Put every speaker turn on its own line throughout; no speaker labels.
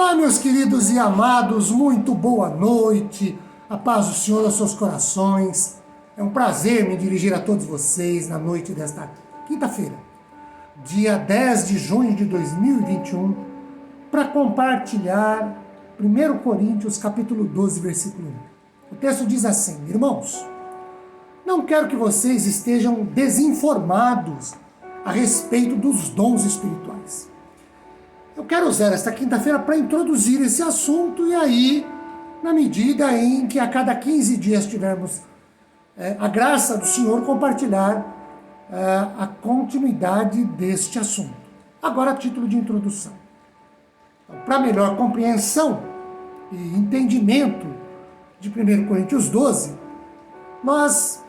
Olá, meus queridos e amados, muito boa noite, a paz do Senhor aos seus corações. É um prazer me dirigir a todos vocês na noite desta quinta-feira, dia 10 de junho de 2021, para compartilhar 1 Coríntios capítulo 12, versículo 1. O texto diz assim: irmãos, não quero que vocês estejam desinformados a respeito dos dons espirituais. Eu quero usar esta quinta-feira para introduzir esse assunto e aí, na medida em que a cada 15 dias tivermos a graça do Senhor, compartilhar a continuidade deste assunto. Agora, a título de introdução. Então, para melhor compreensão e entendimento de 1 Coríntios 12, nós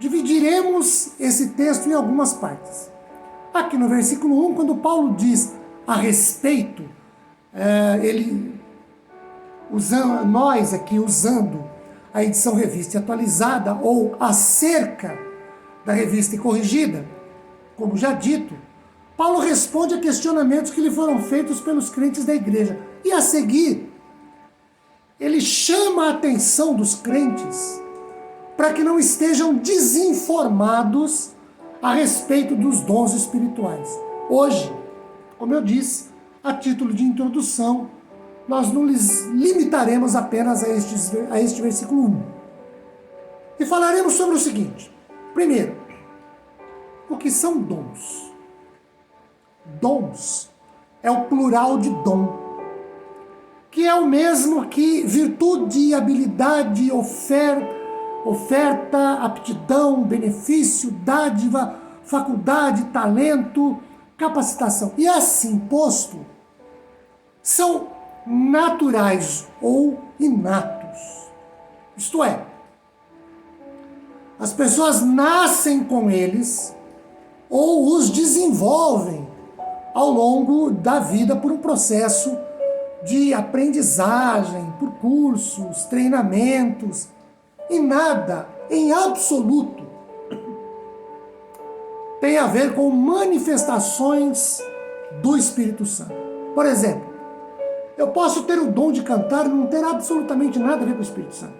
dividiremos esse texto em algumas partes. Aqui no versículo 1, quando Paulo diz a respeito, nós aqui usando a edição revista e atualizada ou acerca da revista e corrigida, como já dito, Paulo responde a questionamentos que lhe foram feitos pelos crentes da igreja. E a seguir, ele chama a atenção dos crentes para que não estejam desinformados a respeito dos dons espirituais. Hoje, como eu disse, a título de introdução, nós não lhes limitaremos apenas a este versículo 1. E falaremos sobre o seguinte. Primeiro, o que são dons? Dons é o plural de dom, que é o mesmo que virtude, habilidade, oferta, aptidão, benefício, dádiva, faculdade, talento, capacitação. E assim posto, são naturais ou inatos. Isto é, as pessoas nascem com eles ou os desenvolvem ao longo da vida por um processo de aprendizagem, por cursos, treinamentos, e nada, em absoluto, tem a ver com manifestações do Espírito Santo. Por exemplo, eu posso ter o dom de cantar e não ter absolutamente nada a ver com o Espírito Santo.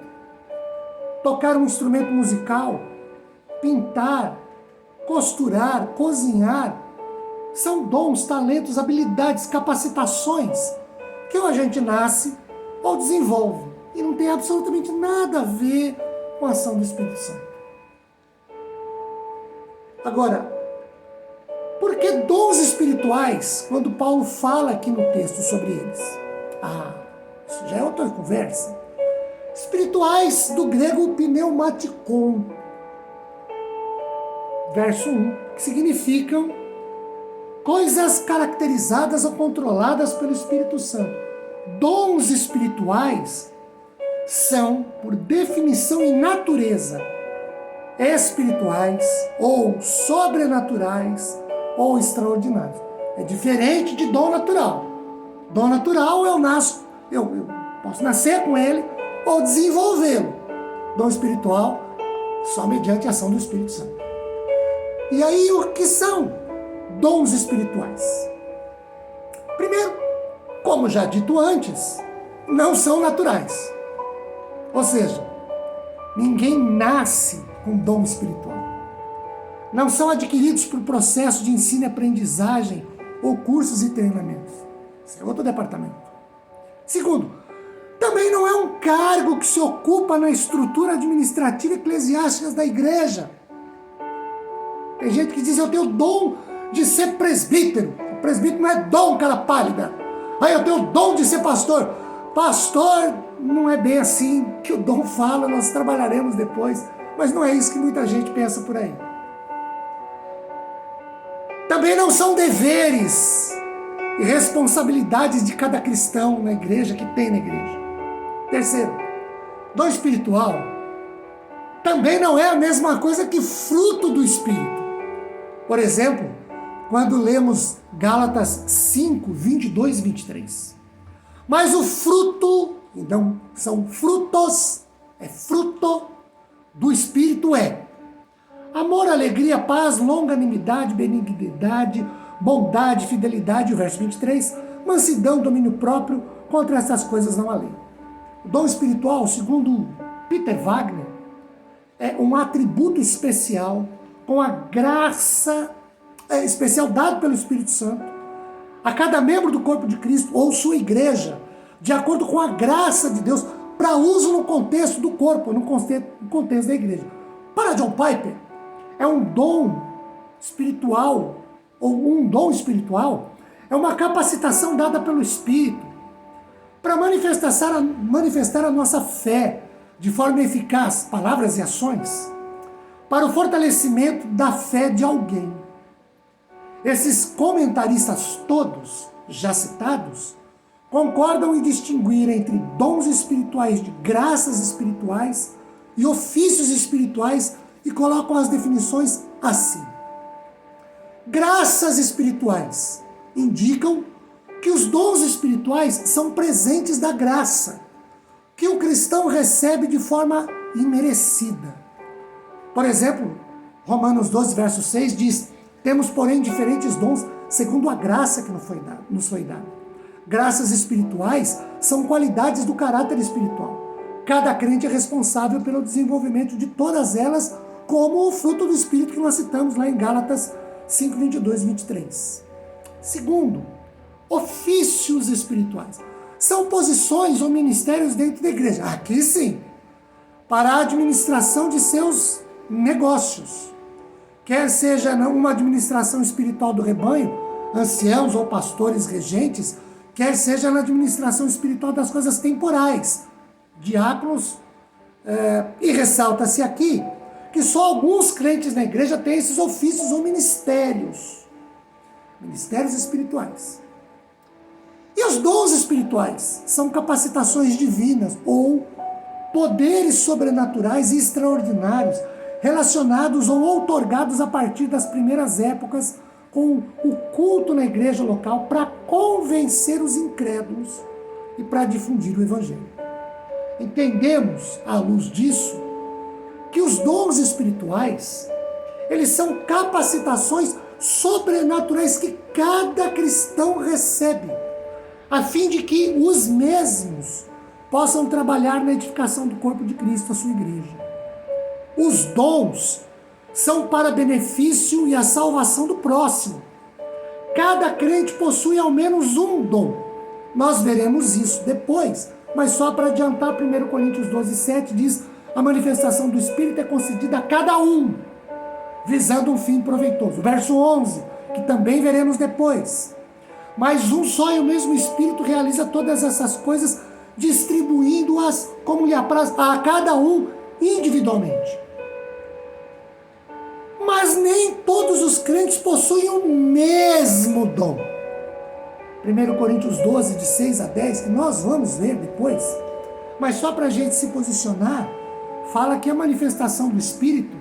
Tocar um instrumento musical, pintar, costurar, cozinhar, são dons, talentos, habilidades, capacitações que ou a gente nasce ou desenvolve e não tem absolutamente nada a ver com a ação do Espírito Santo. Agora, por que dons espirituais, quando Paulo fala aqui no texto sobre eles? Isso já é outra conversa. Espirituais, do grego pneumatikon, verso 1, que significam coisas caracterizadas ou controladas pelo Espírito Santo. Dons espirituais são, por definição e natureza, espirituais ou sobrenaturais ou extraordinários. É diferente de dom natural. Dom natural eu posso nascer com ele ou desenvolvê-lo. Dom espiritual só mediante a ação do Espírito Santo. E aí, o que são dons espirituais? Primeiro, como já dito antes, não são naturais. Ou seja, ninguém nasce com dom espiritual. Não são adquiridos por processo de ensino e aprendizagem ou cursos e treinamentos. Esse é outro departamento. Segundo, também não é um cargo que se ocupa na estrutura administrativa e eclesiástica da igreja. Tem gente que diz: eu tenho o dom de ser presbítero. O presbítero não é dom, cara pálida. Eu tenho o dom de ser pastor. Pastor não é bem assim que o dom fala, nós trabalharemos depois. Mas não é isso que muita gente pensa por aí. Também não são deveres e responsabilidades de cada cristão na igreja, que tem na igreja. Terceiro, dom espiritual também não é a mesma coisa que fruto do Espírito. Por exemplo, quando lemos Gálatas 5, 22 e 23. Mas o fruto, então são frutos, fruto do Espírito amor, alegria, paz, longanimidade, benignidade, bondade, fidelidade, o verso 23, mansidão, domínio próprio. contra essas coisas não há lei. O dom espiritual, segundo Peter Wagner, é um atributo especial com a graça especial dado pelo Espírito Santo a cada membro do corpo de Cristo ou sua igreja, de acordo com a graça de Deus, para uso no contexto do corpo, no contexto da igreja. Para John Piper, é um dom espiritual, ou um dom espiritual, é uma capacitação dada pelo Espírito para manifestar a nossa fé de forma eficaz, palavras e ações, para o fortalecimento da fé de alguém. Esses comentaristas todos, já citados, concordam em distinguir entre dons espirituais de graças espirituais e ofícios espirituais e colocam as definições assim. Graças espirituais indicam que os dons espirituais são presentes da graça, que o cristão recebe de forma imerecida. Por exemplo, Romanos 12, verso 6 diz: temos, porém, diferentes dons segundo a graça que nos foi dada. Graças espirituais são qualidades do caráter espiritual. Cada crente é responsável pelo desenvolvimento de todas elas, como o fruto do Espírito que nós citamos lá em Gálatas 5, 22 e 23. Segundo, ofícios espirituais. São posições ou ministérios dentro da igreja. Aqui sim, para a administração de seus negócios. Quer seja uma administração espiritual do rebanho, anciãos ou pastores regentes, quer seja na administração espiritual das coisas temporais, diáconos, e ressalta-se aqui que só alguns crentes na igreja têm esses ofícios ou ministérios espirituais. E os dons espirituais são capacitações divinas ou poderes sobrenaturais e extraordinários relacionados ou outorgados a partir das primeiras épocas com o culto na igreja local para convencer os incrédulos e para difundir o evangelho. Entendemos, à luz disso, que os dons espirituais, eles são capacitações sobrenaturais que cada cristão recebe, a fim de que os mesmos possam trabalhar na edificação do corpo de Cristo, a sua igreja. Os dons são para benefício e a salvação do próximo. Cada crente possui ao menos um dom. Nós veremos isso depois, mas só para adiantar, 1 Coríntios 12, 7 diz: a manifestação do Espírito é concedida a cada um, visando um fim proveitoso. Verso 11, que também veremos depois. Mas um só e o mesmo Espírito realiza todas essas coisas, distribuindo-as como lhe apraz a cada um individualmente. Mas nem todos os crentes possuem o mesmo dom. 1 Coríntios 12, de 6 a 10, que nós vamos ver depois, mas só para a gente se posicionar, fala que a manifestação do Espírito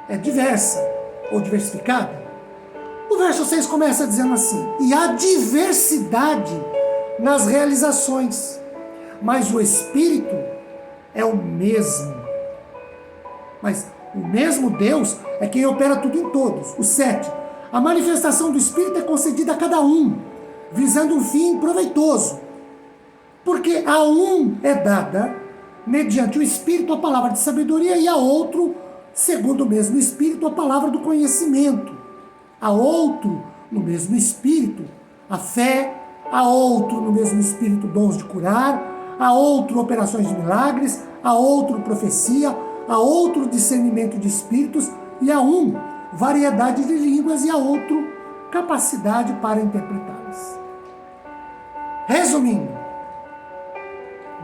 é diversa ou diversificada. O verso 6 começa dizendo assim: e há diversidade nas realizações, mas o Espírito é o mesmo. Mas o mesmo Deus é quem opera tudo em todos. O 7, a manifestação do Espírito é concedida a cada um, visando um fim proveitoso. Porque a um é dada, mediante o Espírito, a palavra de sabedoria, e a outro, segundo o mesmo Espírito, a palavra do conhecimento. A outro, no mesmo Espírito, a fé. A outro, no mesmo Espírito, dons de curar. A outro, operações de milagres. A outro, profecia. A outro, discernimento de espíritos. E a um, variedade de línguas. E a outro, capacidade para interpretá-las. Resumindo,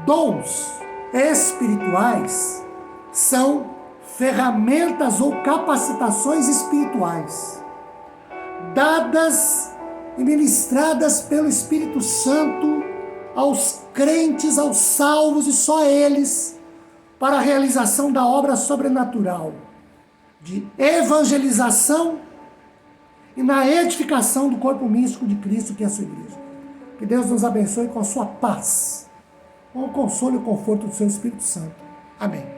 dons espirituais são ferramentas ou capacitações espirituais dadas e ministradas pelo Espírito Santo aos crentes, aos salvos e só eles, para a realização da obra sobrenatural de evangelização e na edificação do corpo místico de Cristo, que é a sua igreja. Que Deus nos abençoe com a sua paz, com o consolo e o conforto do seu Espírito Santo. Amém.